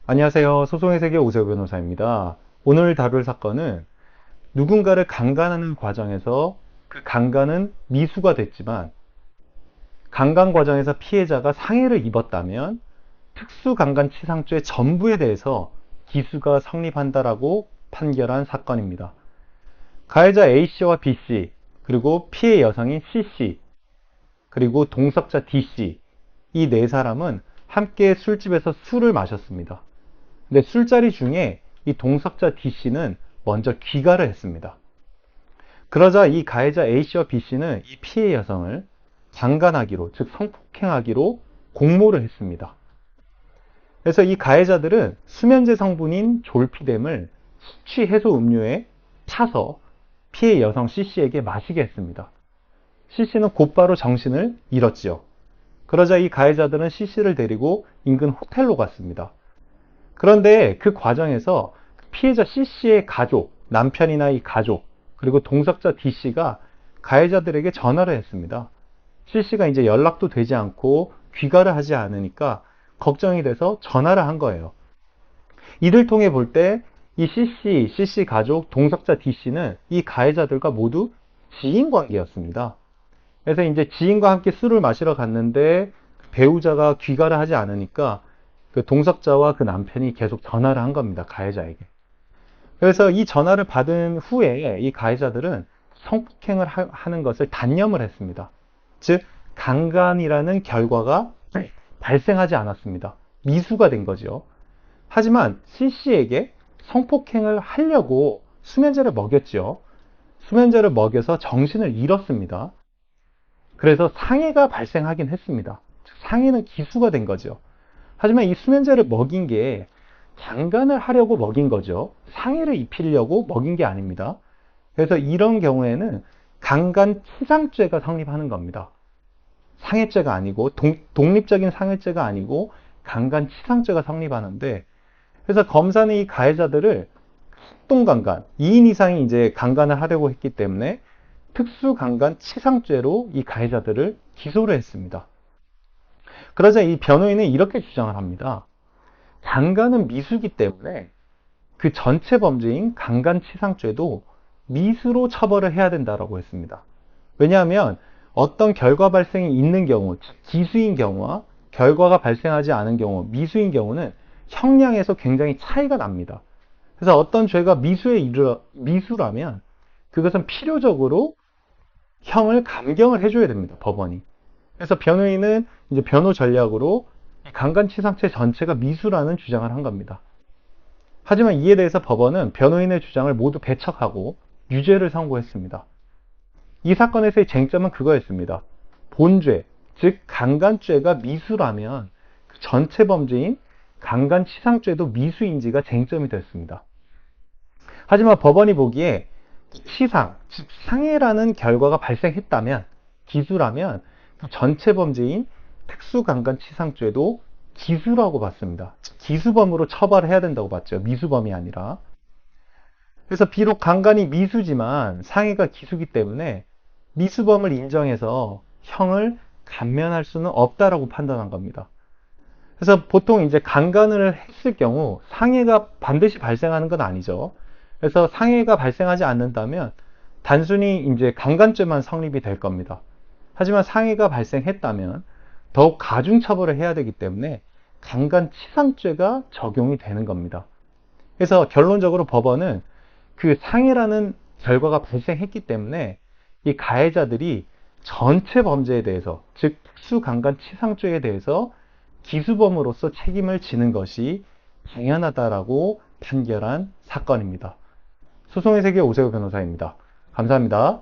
안녕하세요. 소송의 세계 오세호 변호사입니다. 오늘 다룰 사건은 누군가를 강간하는 과정에서 그 강간은 미수가 됐지만 강간 과정에서 피해자가 상해를 입었다면 특수강간치상죄 전부에 대해서 기수가 성립한다라고 판결한 사건입니다. 가해자 A씨와 B씨, 그리고 피해 여성인 C씨, 그리고 동석자 D씨, 이 네 사람은 함께 술집에서 술을 마셨습니다. 근데 술자리 중에 이 동석자 D씨는 먼저 귀가를 했습니다. 그러자 이 가해자 A씨와 B씨는 이 피해 여성을 강간하기로, 즉 성폭행하기로 공모를 했습니다. 그래서 이 가해자들은 수면제 성분인 졸피뎀을 숙취 해소 음료에 타서 피해 여성 C씨에게 마시게 했습니다. C씨는 곧바로 정신을 잃었지요. 그러자 이 가해자들은 C씨를 데리고 인근 호텔로 갔습니다. 그런데 그 과정에서 피해자 C씨의 가족, 남편이나 이 가족, 그리고 동석자 D씨가 가해자들에게 전화를 했습니다. C씨가 이제 연락도 되지 않고 귀가를 하지 않으니까 걱정이 돼서 전화를 한 거예요. 이를 통해 볼 때 이 C씨 가족, 동석자 D씨는 이 가해자들과 모두 지인 관계였습니다. 그래서 이제 지인과 함께 술을 마시러 갔는데 배우자가 귀가를 하지 않으니까 그 동석자와 그 남편이 계속 전화를 한 겁니다. 가해자에게. 그래서 이 전화를 받은 후에 이 가해자들은 성폭행을 하는 것을 단념을 했습니다. 즉, 강간이라는 결과가 발생하지 않았습니다. 미수가 된 거죠. 하지만 C씨에게 성폭행을 하려고 수면제를 먹였죠. 수면제를 먹여서 정신을 잃었습니다. 그래서 상해가 발생하긴 했습니다. 상해는 기수가 된 거죠. 하지만 이 수면제를 먹인 게 강간을 하려고 먹인 거죠. 상해를 입히려고 먹인 게 아닙니다. 그래서 이런 경우에는 강간치상죄가 성립하는 겁니다. 상해죄가 아니고 독립적인 상해죄가 아니고 강간치상죄가 성립하는데, 그래서 검사는 이 가해자들을 합동강간, 2인 이상이 이제 강간을 하려고 했기 때문에 특수강간치상죄로 이 가해자들을 기소를 했습니다. 그러자 이 변호인은 이렇게 주장을 합니다. 강간은 미수기 때문에 그 전체 범죄인 강간치상죄도 미수로 처벌을 해야 된다고 했습니다. 왜냐하면 어떤 결과 발생이 있는 경우, 기수인 경우와 결과가 발생하지 않은 경우, 미수인 경우는 형량에서 굉장히 차이가 납니다. 그래서 어떤 죄가 미수라면 그것은 필요적으로 형을 감경을 해줘야 됩니다. 법원이. 그래서 변호인은 이제 변호 전략으로 강간치상죄 전체가 미수라는 주장을 한 겁니다. 하지만 이에 대해서 법원은 변호인의 주장을 모두 배척하고 유죄를 선고했습니다. 이 사건에서의 쟁점은 그거였습니다. 본죄, 즉 강간죄가 미수라면 그 전체 범죄인 강간치상죄도 미수인지가 쟁점이 됐습니다. 하지만 법원이 보기에 치상, 즉 상해라는 결과가 발생했다면, 기수라면 그 전체 범죄인 특수강간치상죄도 기수라고 봤습니다. 기수범으로 처벌해야 된다고 봤죠. 미수범이 아니라. 그래서 비록 강간이 미수지만 상해가 기수기 때문에 미수범을 인정해서 형을 감면할 수는 없다라고 판단한 겁니다. 그래서 보통 이제 강간을 했을 경우 상해가 반드시 발생하는 건 아니죠. 그래서 상해가 발생하지 않는다면 단순히 이제 강간죄만 성립이 될 겁니다. 하지만 상해가 발생했다면 더욱 가중 처벌을 해야 되기 때문에 강간치상죄가 적용이 되는 겁니다. 그래서 결론적으로 법원은 그 상해라는 결과가 발생했기 때문에 이 가해자들이 전체 범죄에 대해서, 즉 특수강간치상죄에 대해서 기수범으로서 책임을 지는 것이 당연하다라고 판결한 사건입니다. 소송의 세계 오세호 변호사입니다. 감사합니다.